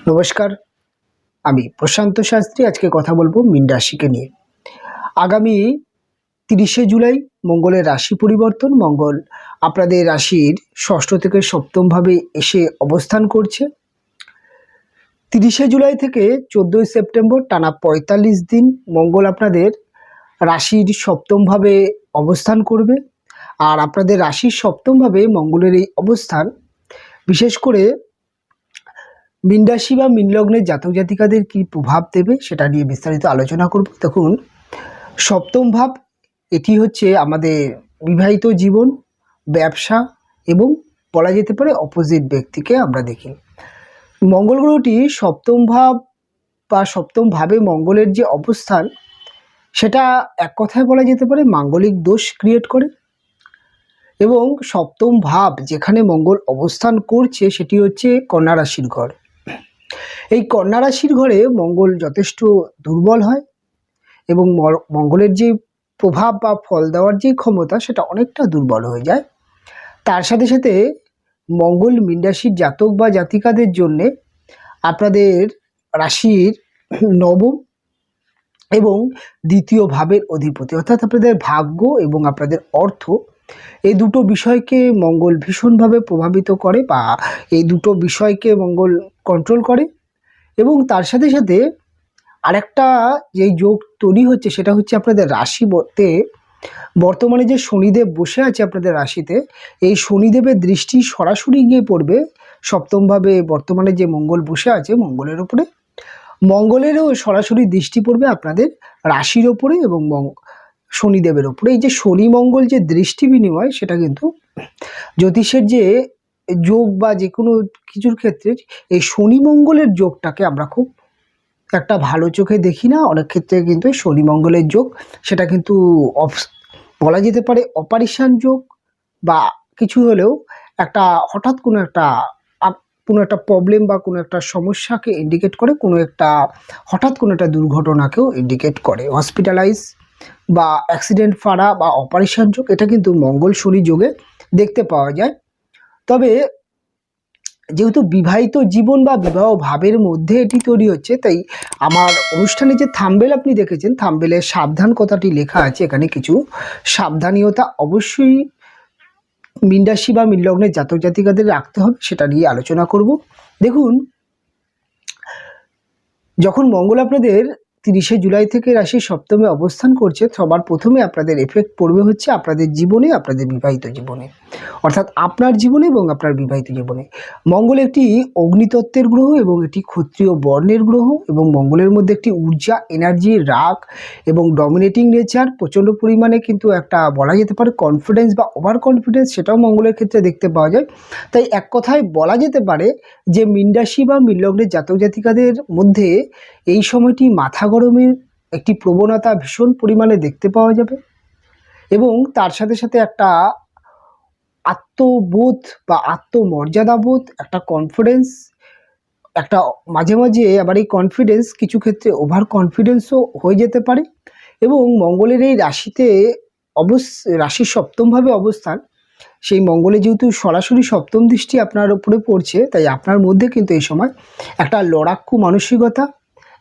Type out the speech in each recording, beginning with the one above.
নমস্কার, আমি প্রশান্ত শাস্ত্রী। আজকে কথা বলবো মীন রাশিকে নিয়ে। আগামী 30শে জুলাই মঙ্গলের রাশি পরিবর্তন। মঙ্গল আপনাদের রাশির ষষ্ঠ থেকে সপ্তম ভাবে এসে অবস্থান করছে। 30শে জুলাই থেকে 14ই সেপ্টেম্বর টানা 45 দিন মঙ্গল আপনাদের রাশির সপ্তম ভাবে অবস্থান করবে। আর আপনাদের রাশির সপ্তম ভাবে মঙ্গলের এই অবস্থান বিশেষ করে মীন রাশি বা মীন লগ্নের জাতক জাতিকাদের কী প্রভাব দেবে সেটা নিয়ে বিস্তারিত আলোচনা করব। দেখুন, সপ্তম ভাব এটি হচ্ছে আমাদের বিবাহিত জীবন, ব্যবসা এবং বলা যেতে পারে অপোজিট ব্যক্তিকে আমরা দেখি। মঙ্গল গ্রহটি সপ্তম ভাব বা সপ্তম ভাবে মঙ্গলের যে অবস্থান সেটা এক কথায় বলা যেতে পারে মাঙ্গলিক দোষ ক্রিয়েট করে। এবং সপ্তম ভাব যেখানে মঙ্গল অবস্থান করছে সেটি হচ্ছে কন্যা রাশির ঘর। এই কন্যা রাশির ঘরে মঙ্গল যথেষ্ট দুর্বল হয় এবং মঙ্গলের যে প্রভাব বা ফল দেওয়ার যে ক্ষমতা সেটা অনেকটা দুর্বল হয়ে যায়। তার সাথে সাথে মঙ্গল মীন রাশির জাতক বা জাতিকাদের জন্যে আপনাদের রাশির নবম এবং দ্বিতীয় ভাবের অধিপতি, অর্থাৎ আপনাদের ভাগ্য এবং আপনাদের অর্থ, এই দুটো বিষয়কে মঙ্গল ভীষণভাবে প্রভাবিত করে বা এই দুটো বিষয়কে মঙ্গল কন্ট্রোল করে। এবং তার সাথে সাথে আরেকটা যেই যোগ তৈরি হচ্ছে সেটা হচ্ছে আপনাদের রাশিতে বর্তমানে যে শনিদেব বসে আছে আপনাদের রাশিতে, এই শনিদেবের দৃষ্টি সরাসরি গিয়ে পড়বে সপ্তমভাবে বর্তমানে যে মঙ্গল বসে আছে মঙ্গলের ওপরে। মঙ্গলেরও সরাসরি দৃষ্টি পড়বে আপনাদের রাশির ওপরে এবং শনিদেবের ওপরে। এই যে শনি মঙ্গল যে দৃষ্টি বিনিময় সেটা কিন্তু জ্যোতিষের যে যোগ বা যে কোনো কিছুর ক্ষেত্রে এই শনি মঙ্গলের যোগটাকে আমরা খুব একটা ভালো চোখে দেখি না। অনেক ক্ষেত্রে কিন্তু শনি মঙ্গলের যোগ সেটা কিন্তু বলা যেতে পারে অপারেশন যোগ বা কিছু হলেও একটা হঠাৎ কোনো একটা প্রবলেম বা কোনো একটা সমস্যাকে ইন্ডিকেট করে, কোনো একটা হঠাৎ কোনো একটা দুর্ঘটনাকেও ইন্ডিকেট করে। হসপিটালাইজ বা অ্যাক্সিডেন্ট ফাড়া বা অপারেশন যোগ এটা কিন্তু মঙ্গল শনি যোগে দেখতে পাওয়া যায়। তবে যেহেতু বিবাহিত জীবন বা বিবাহ ভাবের মধ্যে এটি তৈরি হচ্ছে, তাই আমার অনুষ্ঠানে যে থাম্বনেল আপনি দেখেছেন, থাম্বনেলে সাবধান কথাটি লেখা আছে। এখানে কিছু সাবধানীয়তা অবশ্যই মীন রাশি বা মীন লগ্নের জাতক জাতিকাদের রাখতে হবে, সেটা নিয়ে আলোচনা করব। দেখুন, যখন মঙ্গল আপনাদের 30শে জুলাই থেকে রাশির সপ্তমে অবস্থান করছে, সবার প্রথমে আপনাদের এফেক্ট পড়বে হচ্ছে আপনাদের জীবনে, আপনাদের বিবাহিত জীবনে, অর্থাৎ আপনার জীবনে এবং আপনার বিবাহিত জীবনে। মঙ্গল একটি অগ্নিতত্ত্বের গ্রহ এবং এটি ক্ষত্রিয় বর্ণের গ্রহ এবং মঙ্গলের মধ্যে একটি ঊর্জা, এনার্জি, রাগ এবং ডমিনেটিং নেচার প্রচণ্ড পরিমাণে কিন্তু একটা বলা যেতে পারে কনফিডেন্স বা ওভার কনফিডেন্স, সেটাও মঙ্গলের ক্ষেত্রে দেখতে পাওয়া যায়। তাই এক কথায় বলা যেতে পারে যে মীন রাশি বা মীন লগ্নের জাতক জাতিকাদের মধ্যে এই সময়টি মাথা গরমের একটি প্রবণতা ভীষণ পরিমাণে দেখতে পাওয়া যাবে এবং তার সাথে সাথে একটা আত্মবোধ বা আত্মমর্যাদাবোধ, একটা কনফিডেন্স, একটা মাঝে মাঝে আবার এই কনফিডেন্স কিছু ক্ষেত্রে ওভার কনফিডেন্সও হয়ে যেতে পারে। এবং মঙ্গলের এই রাশিতে রাশির সপ্তমভাবে অবস্থান, সেই মঙ্গলে যেহেতু সরাসরি সপ্তম দৃষ্টি আপনার উপরে পড়ছে, তাই আপনার মধ্যে কিন্তু এই সময় একটা লড়াকু মানসিকতা,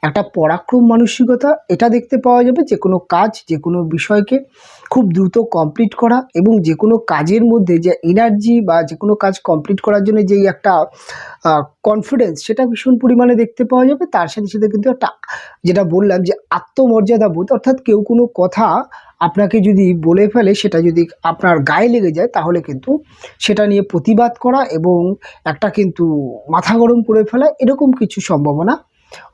একটা পরাক্রম মানসিকতা এটা দেখতে পাওয়া যাবে। যে কোনো কাজ, যে কোনো বিষয়কে খুব দ্রুত কমপ্লিট করা এবং যে কোনো কাজের মধ্যে যে এনার্জি বা যে কোনো কাজ কমপ্লিট করার জন্য যেই একটা কনফিডেন্স সেটা ভীষণ পরিমাণে দেখতে পাওয়া যাবে। তার সাথে সাথে কিন্তু একটা যেটা বললাম যে আত্মমর্যাদা বোধ, অর্থাৎ কেউ কোনো কথা আপনাকে যদি বলে ফেলে, সেটা যদি আপনার গায়ে লেগে যায় তাহলে কিন্তু সেটা নিয়ে প্রতিবাদ করা এবং একটা কিন্তু মাথা গরম করে ফেলা, এরকম কিছু সম্ভাবনা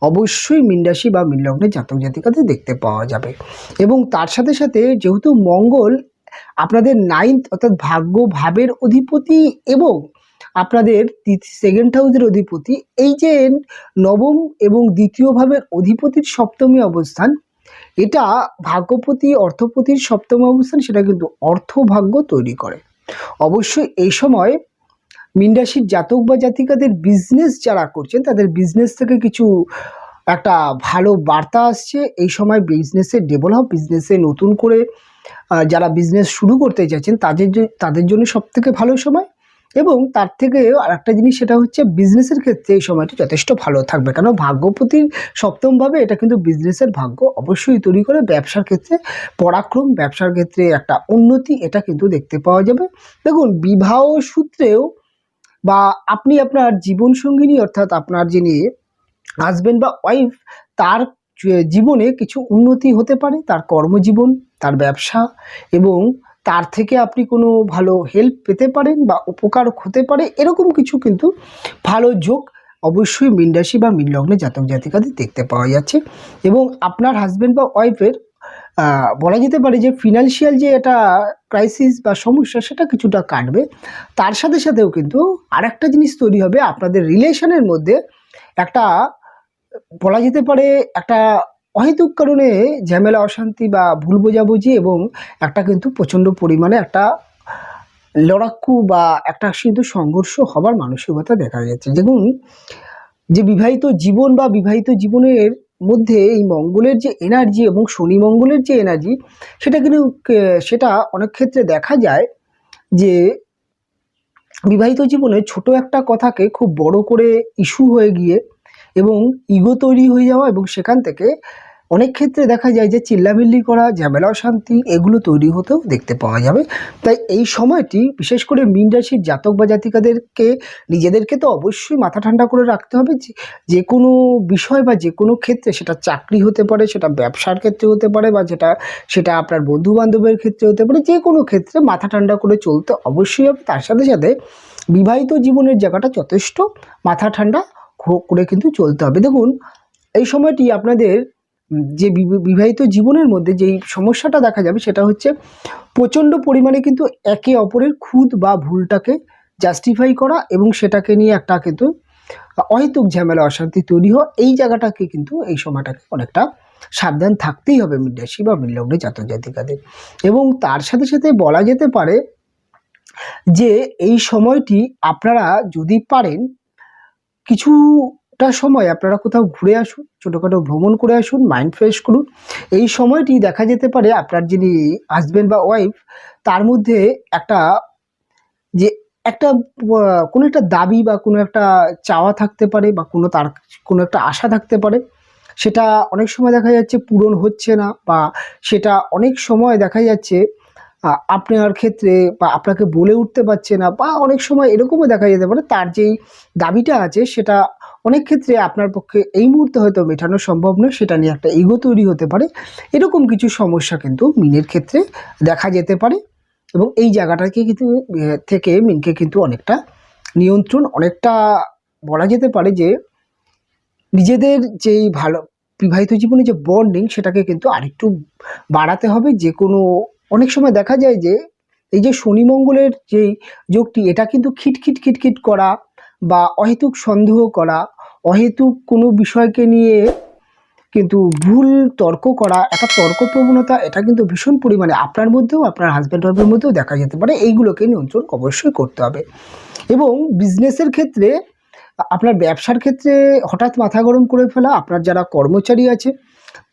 অবশ্যই মীন রাশি বা মীন লগ্নের জাতক জাতিকাদের দেখতে পাওয়া যাবে। এবং তার সাথে সাথে যেহেতু মঙ্গল আপনাদের 9th অর্থাৎ ভাগ্য ভাবের অধিপতি এবং আপনাদের সেকেন্ড হাউসের অধিপতি, এই যে নবম এবং দ্বিতীয় ভাবের অধিপতির সপ্তমী অবস্থান, এটা ভাগ্যপতি অর্থপতির সপ্তম অবস্থান, সেটা কিন্তু অর্থ ভাগ্য তৈরি করে। অবশ্যই এই সময় মীন রাশির জাতক বা জাতিকাদের বিজনেস যারা করছেন তাদের বিজনেস থেকে কিছু একটা ভালো বার্তা আসছে। এই সময় বিজনেসে ডেভেলপ, বিজনেসে নতুন করে যারা বিজনেস শুরু করতে চাইছেন তাদের জন্য সবথেকে ভালো সময়। এবং তার থেকে আরেকটা জিনিস, সেটা হচ্ছে বিজনেসের ক্ষেত্রে এই সময়টি যথেষ্ট ভালো থাকবে, কারণ ভাগ্যপতির সপ্তমভাবে এটা কিন্তু বিজনেসের ভাগ্য অবশ্যই তৈরি করে। ব্যবসার ক্ষেত্রে পরাক্রম, ব্যবসার ক্ষেত্রে একটা উন্নতি, এটা কিন্তু দেখতে পাওয়া যাবে। দেখুন, বিবাহ সূত্রেও বা আপনি আপনার জীবনসঙ্গিনী অর্থাৎ আপনার যিনি হাজবেন্ড বা ওয়াইফ, তার জীবনে কিছু উন্নতি হতে পারে, তার কর্মজীবন, তার ব্যবসা, এবং তার থেকে আপনি কোনো ভালো হেল্প পেতে পারেন বা উপকার হতে পারে, এরকম কিছু কিন্তু ভালো যোগ অবশ্যই মীন রাশি বা মীন লগ্নে জাতক জাতিকাদের দেখতে পাওয়া যাচ্ছে। এবং আপনার হাজবেন্ড বা ওয়াইফের বলা যেতে পারে যে ফিনান্সিয়াল যে একটা ক্রাইসিস বা সমস্যা, সেটা কিছুটা কাটবে। তার সাথে সাথেও কিন্তু আরেকটা জিনিস তৈরি হবে, আপনাদের রিলেশনের মধ্যে একটা বলা যেতে পারে একটা অহেতুক কারণে ঝামেলা, অশান্তি বা ভুল বোঝাবুঝি, এবং একটা কিন্তু প্রচণ্ড পরিমাণে একটা লড়াকু বা একটা কিন্তু সংঘর্ষ হবার মানসিকতা দেখা যাচ্ছে। দেখুন, যে বিবাহিত জীবন বা বিবাহিত জীবনের মধ্যে এই মঙ্গলের যে এনার্জি এবং শনি মঙ্গলের যে এনার্জি, সেটা কিন্তু সেটা অনেক ক্ষেত্রে দেখা যায় যে বিবাহিত জীবনে ছোট একটা কথাকে খুব বড় করে ইস্যু হয়ে গিয়ে এবং ইগো তৈরি হয়ে যাওয়া, এবং সেখান থেকে অনেক ক্ষেত্রে দেখা যায় যে চিল্লামিল্লি করা, ঝামেলা অশান্তি, এগুলো তৈরি হতেও দেখতে পাওয়া যাবে। তাই এই সময়টি বিশেষ করে মীন রাশির জাতক বা জাতিকাদেরকে নিজেদেরকে তো অবশ্যই মাথা ঠান্ডা করে রাখতে হবে। যে কোনো বিষয় বা যে কোনো ক্ষেত্রে, সেটা চাকরি হতে পারে, সেটা ব্যবসার ক্ষেত্রে হতে পারে, বা সেটা আপনার বন্ধু বান্ধবের ক্ষেত্রে হতে পারে, যে কোনো ক্ষেত্রে মাথা ঠান্ডা করে চলতে অবশ্যই হবে। তার সাথে সাথে বিবাহিত জীবনের জায়গাটা যথেষ্ট মাথা ঠান্ডা করে কিন্তু চলতে হবে। দেখুন, এই সময়টি আপনাদের যে বিবাহিত জীবনের মধ্যে যেই সমস্যাটা দেখা যাবে, সেটা হচ্ছে প্রচণ্ড পরিমাণে কিন্তু একে অপরের খুঁত বা ভুলটাকে জাস্টিফাই করা, এবং সেটাকে নিয়ে একটা কিন্তু অহেতুক ঝামেলা অশান্তি তৈরি হয়। এই জায়গাটাকে কিন্তু এই সময়টাকে অনেকটা সাবধান থাকতেই হবে মীন রাশি বা মীন লগ্নে জাতক জাতিকাদের। এবং তার সাথে সাথে বলা যেতে পারে যে এই সময়টি আপনারা যদি পারেন, কিছুটা সময় আপনারা কোথাও ঘুরে আসুন, ছোটোখাটো ভ্রমণ করে আসুন, মাইন্ড ফ্রেশ করুন। এই সময়টি দেখা যেতে পারে আপনার যিনি হাজব্যান্ড বা ওয়াইফ, তার মধ্যে একটা যে একটা কোনো একটা দাবি বা কোনো একটা চাওয়া থাকতে পারে, বা তার কোনো একটা আশা থাকতে পারে, সেটা অনেক সময় দেখা যাচ্ছে পূরণ হচ্ছে না, বা সেটা অনেক সময় দেখা যাচ্ছে আপনার ক্ষেত্রে বা আপনাকে বলে উঠতে পারছে না, বা অনেক সময় এরকমও দেখা যেতে পারে তার যেই দাবিটা আছে সেটা অনেক ক্ষেত্রে আপনার পক্ষে এই মুহূর্তে হয়তো মেটানো সম্ভব নয়, সেটা নিয়ে একটা ইগো তৈরি হতে পারে। এরকম কিছু সমস্যা কিন্তু মিনের ক্ষেত্রে দেখা যেতে পারে, এবং এই জায়গাটাকে কিন্তু থেকে মিনকে কিন্তু অনেকটা নিয়ন্ত্রণ, অনেকটা বলা যেতে পারে যে নিজেদের যেই ভালো বিবাহিত জীবনে যে বন্ডিং, সেটাকে কিন্তু আরেকটু বাড়াতে হবে। যে কোনো অনেক সময় দেখা যায় যে এই যে শনি মঙ্গলের যেই যোগটি, এটা কিন্তু খিটখিট খিটখিট করা বা অহেতুক সন্দেহ করা, অহেতুক কোনো বিষয়কে নিয়ে কিন্তু ভুল তর্ক করা, একটা তর্ক প্রবণতা, এটা কিন্তু ভীষণ পরিমাণে আপনার মধ্যেও আপনার হাজব্যান্ড ওয়াইফের মধ্যেও দেখা যেতে পারে। এইগুলোকে নিয়ন্ত্রণ অবশ্যই করতে হবে। এবং বিজনেসের ক্ষেত্রে, আপনার ব্যবসার ক্ষেত্রে হঠাৎ মাথা গরম করে ফেলা, আপনার যারা কর্মচারী আছে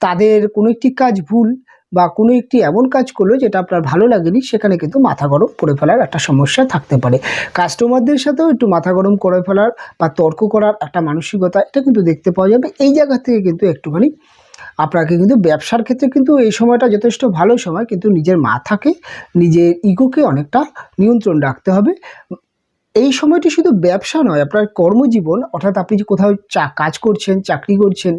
তাদের কোনো একটি কাজ ভুল বা কোনো একটি এমন কাজ করলো যেটা আপনার ভালো লাগেনি, সেখানে কিন্তু মাথা গরম করে ফেলার একটা সমস্যা থাকতে পারে। কাস্টমারদের সাথেও একটু মাথা গরম করে ফেলার বা তর্ক করার একটা মানসিকতা, এটা কিন্তু দেখতে পাওয়া যাবে। এই জায়গা থেকে কিন্তু একটুখানি আপনাকে কিন্তু ব্যবসার ক্ষেত্রে কিন্তু এই সময়টা যথেষ্ট ভালো সময়, কিন্তু নিজের মাথাকে, নিজের ইগোকে অনেকটা নিয়ন্ত্রণ রাখতে হবে। এই সময়টি শুধু ব্যবসা নয়, আপনার কর্মজীবন, অর্থাৎ আপনি যে কোথাও কাজ করছেন, চাকরি করছেন,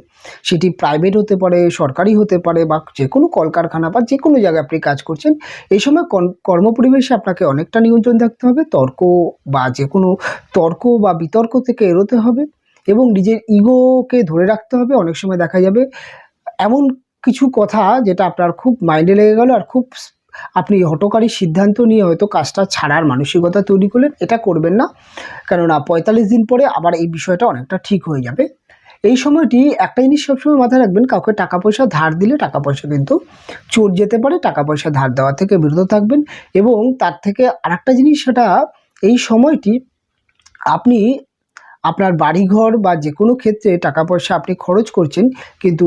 সেটি প্রাইভেট হতে পারে, সরকারি হতে পারে, বা যে কোনো কলকারখানা বা যে কোনো জায়গায় আপনি কাজ করছেন, এই সময় কর্মপরিবেশে আপনাকে অনেকটা নিয়ন্ত্রণ থাকতে হবে। তর্ক বা যে কোনো তর্ক বা বিতর্ক থেকে এড়োতে হবে, এবং নিজের ইগোকে ধরে রাখতে হবে। অনেক সময় দেখা যাবে এমন কিছু কথা যেটা আপনার খুব মাইন্ডে লেগে গেল, আর খুব আপনি হঠকারী সিদ্ধান্ত নিয়ে হয়তো কাজটা ছাড়ার মানসিকতা তৈরি করলেন। এটা করবেন না, কেননা 45 দিন পরে আবার এই বিষয়টা অনেকটা ঠিক হয়ে যাবে। এই সময়টি একটা জিনিস সবসময় মাথায় রাখবেন, কাউকে টাকা পয়সা ধার দিলে টাকা পয়সা কিন্তু চোর যেতে পারে। টাকা পয়সা ধার দেওয়া থেকে বিরত থাকবেন। এবং তার থেকে আরেকটা জিনিস, সেটা এই সময়টি আপনি আপনার বাড়িঘর বা যে কোনো ক্ষেত্রে টাকা পয়সা আপনি খরচ করছেন, কিন্তু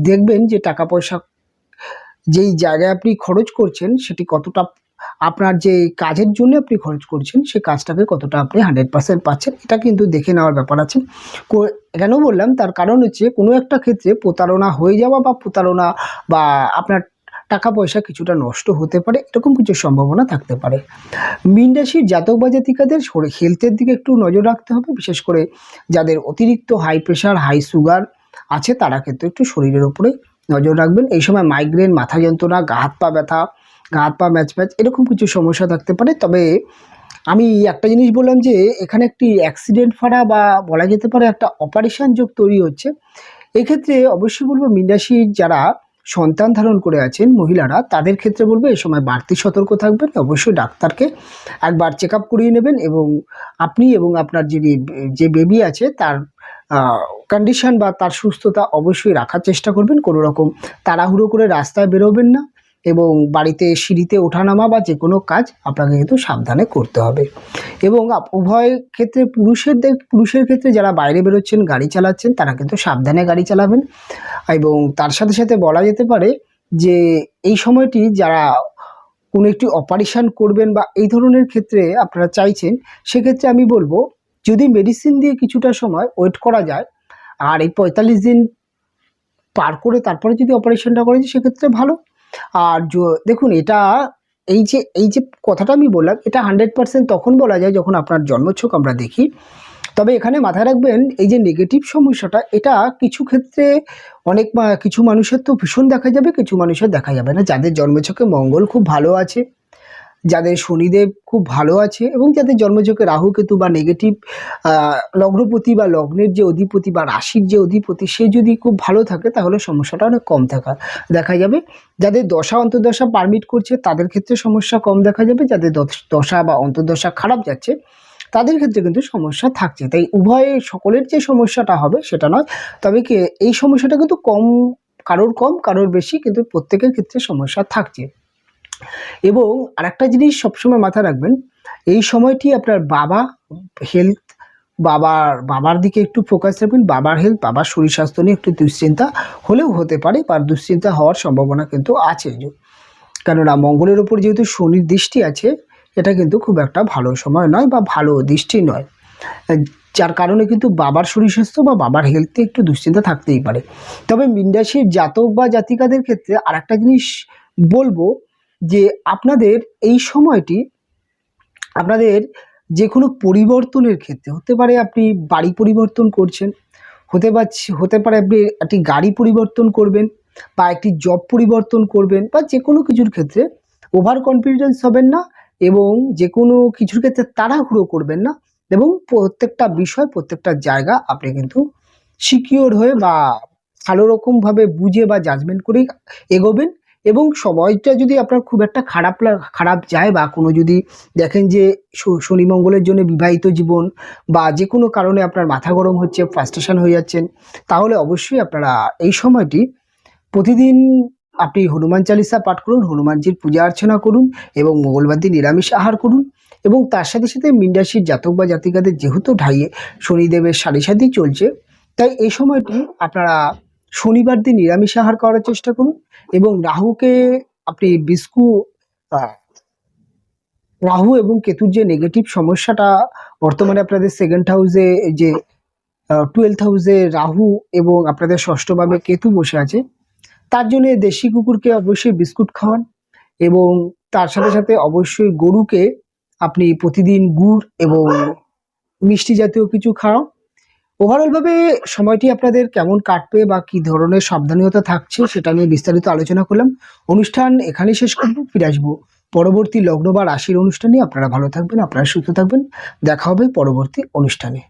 দেখবেন যে টাকা পয়সা যেই জায়গায় আপনি খরচ করছেন সেটি কতটা আপনার যে কাজের জন্য আপনি খরচ করছেন সেই কাজটাকে কতটা আপনি 100% পাচ্ছেন, এটা কিন্তু দেখে নেওয়ার ব্যাপার আছে। কেন বললাম, তার কারণ হচ্ছে কোনো একটা ক্ষেত্রে প্রতারণা হয়ে যাওয়া বা প্রতারণা বা আপনার টাকা পয়সা কিছুটা নষ্ট হতে পারে, এরকম কিছু সম্ভাবনা থাকতে পারে। মীন রাশির জাতক বা জাতিকাদের হেলথের দিকে একটু নজর রাখতে হবে, বিশেষ করে যাদের অতিরিক্ত হাই প্রেশার হাই সুগার আছে তারা কিন্তু একটু শরীরের উপরে নজর রাখবেন। এই সময় মাইগ্রেন, মাথা যন্ত্রণা, গা হাত পা ব্যথা, গা হাত পা ম্যাচ এরকম কিছু সমস্যা থাকতে পারে। তবে আমি একটা জিনিস বললাম যে এখানে একটি অ্যাক্সিডেন্ট ফাড়া বা বলা যেতে পারে একটা অপারেশন যোগ তৈরি হচ্ছে। এক্ষেত্রে অবশ্যই বলবো মীন রাশির যারা সন্তান ধারণ করে আছেন মহিলারা, তাদের ক্ষেত্রে বলবো এই সময় বাড়তি সতর্ক থাকবেন। অবশ্যই ডাক্তারকে একবার চেক আপ করিয়ে নেবেন এবং আপনি এবং আপনার যে বেবি আছে তার কন্ডিশন বা তার সুস্থতা অবশ্যই রাখার চেষ্টা করবেন। কোনো রকম তাড়াহুড়ো করে রাস্তায় বেরোবেন না এবং বাড়িতে সিঁড়িতে ওঠানামা বা যে কোনো কাজ আপনাকে কিন্তু সাবধানে করতে হবে। এবং উভয় ক্ষেত্রে পুরুষের ক্ষেত্রে যারা বাইরে বেরোচ্ছেন, গাড়ি চালাচ্ছেন, তারা কিন্তু সাবধানে গাড়ি চালাবেন। এবং তার সাথে সাথে বলা যেতে পারে যে এই সময়টি যারা কোনো একটি অপারেশন করবেন বা এই ধরনের ক্ষেত্রে আপনারা চাইছেন, সেক্ষেত্রে আমি বলবো যদি মেডিসিন দিয়ে কিছুটা সময় ওয়েট করা যায় আর এই 45 দিন পার করে তারপরে যদি অপারেশনটা করেছি সেক্ষেত্রে ভালো। আর দেখুন, এই যে কথাটা আমি বললাম, এটা 100% তখন বলা যায় যখন আপনার জন্মছক আমরা দেখি। তবে এখানে মাথায় রাখবেন এই যে নেগেটিভ সমস্যাটা, এটা কিছু ক্ষেত্রে কিছু মানুষের তো ভীষণ দেখা যাবে, কিছু মানুষের দেখা যাবে না। যাদের জন্মছকে মঙ্গল খুব ভালো আছে, যাদের শনিদেব খুব ভালো আছে এবং যাদের জন্মছকে রাহু কেতু বা নেগেটিভ লগ্নপতি বা লগ্নের যে অধিপতি বা রাশির যে অধিপতি সে যদি খুব ভালো থাকে, তাহলে সমস্যাটা অনেক কম দেখা যাবে। যাদের দশা অন্তর্দশা পারমিট করছে তাদের ক্ষেত্রে সমস্যা কম দেখা যাবে। যাদের দশা বা অন্তর্দশা খারাপ যাচ্ছে তাদের ক্ষেত্রে কিন্তু সমস্যা থাকছে। তাই সকলের যে সমস্যাটা হবে সেটা নয়, তবে কি এই সমস্যাটা কিন্তু কারোর কম কারোর বেশি, কিন্তু প্রত্যেকের ক্ষেত্রে সমস্যা থাকছে। এবং আরেকটা জিনিস সবসময় মাথায় রাখবেন, এই সময়টি আপনার হেলথ বাবার দিকে একটু ফোকাস রাখবেন। বাবার হেলথ, বাবার শরীর স্বাস্থ্য নিয়ে একটু দুশ্চিন্তা হলেও হতে পারে বা দুশ্চিন্তা হওয়ার সম্ভাবনা কিন্তু আছে। কেননা মঙ্গলের উপর যেহেতু শনির দৃষ্টি আছে, এটা কিন্তু খুব একটা ভালো সময় নয় বা ভালো দৃষ্টি নয়, যার কারণে কিন্তু বাবার শরীর স্বাস্থ্য বা বাবার হেলথে একটু দুশ্চিন্তা থাকতেই পারে। তবে মীন রাশির জাতক বা জাতিকাদের ক্ষেত্রে আরেকটা জিনিস বলবো যে আপনাদের এই সময়টি আপনাদের যে কোনো পরিবর্তনের ক্ষেত্রে হতে পারে, আপনি বাড়ি পরিবর্তন করছেন, হতে পারে আপনি একটি গাড়ি পরিবর্তন করবেন বা একটি জব পরিবর্তন করবেন, বা যে কোনো কিছুর ক্ষেত্রে ওভার কনফিডেন্স হবেন না এবং যে কোনো কিছুর ক্ষেত্রে তাড়াহুড়ো করবেন না এবং প্রত্যেকটা বিষয় প্রত্যেকটা জায়গা আপনি কিন্তু সিকিওর হয়ে বা ভালো রকমভাবে বুঝে বা জাজমেন্ট করেই এগোবেন। এবং সময়টা যদি আপনার খুব একটা খারাপ যায় বা কোনো যদি দেখেন যে শনি মঙ্গলের জন্য বিবাহিত জীবন বা যে কোনো কারণে আপনার মাথা গরম হচ্ছে, ফ্রাস্ট্রেশন হয়ে যাচ্ছেন, তাহলে অবশ্যই আপনারা এই সময়টি প্রতিদিন আপনি হনুমান চালিসা পাঠ করুন, হনুমানজির পূজা অর্চনা করুন এবং মঙ্গলবার দিন নিরামিষ আহার করুন। এবং তার সাথে সাথে মীন রাশির জাতক বা জাতিকাদের যেহেতু ঢাইয়ে শনিদেবের সাড়ে চলছে, তাই এই সময়টি আপনারা শনিবার দিন নিরামিষ আহার করার চেষ্টা করুন এবং আপনি রাহু এবং কেতুর যে নেগেটিভ সমস্যাটা বর্তমানে আপনাদের সেকেন্ড হাউসে, যে 12th হাউসে রাহু এবং আপনাদের ষষ্ঠভাবে কেতু বসে আছে, তার জন্য দেশি কুকুরকে অবশ্যই বিস্কুট খাওয়ান এবং তার সাথে সাথে অবশ্যই গরুকে আপনি প্রতিদিন গুড় এবং মিষ্টি জাতীয় কিছু খাওয়ান। ওভারঅলভাবে সময়টি আপনাদের কেমন কাটবে বা কি ধরনের সাবধানতা থাকছে সেটা নিয়ে বিস্তারিত আলোচনা করলাম। অনুষ্ঠান এখানেই শেষ করব, ফিরে আসবো পরবর্তী লগ্ন বা রাশির অনুষ্ঠানে। আপনারা ভালো থাকবেন, আপনারা সুস্থ থাকবেন, দেখা হবে পরবর্তী অনুষ্ঠানে।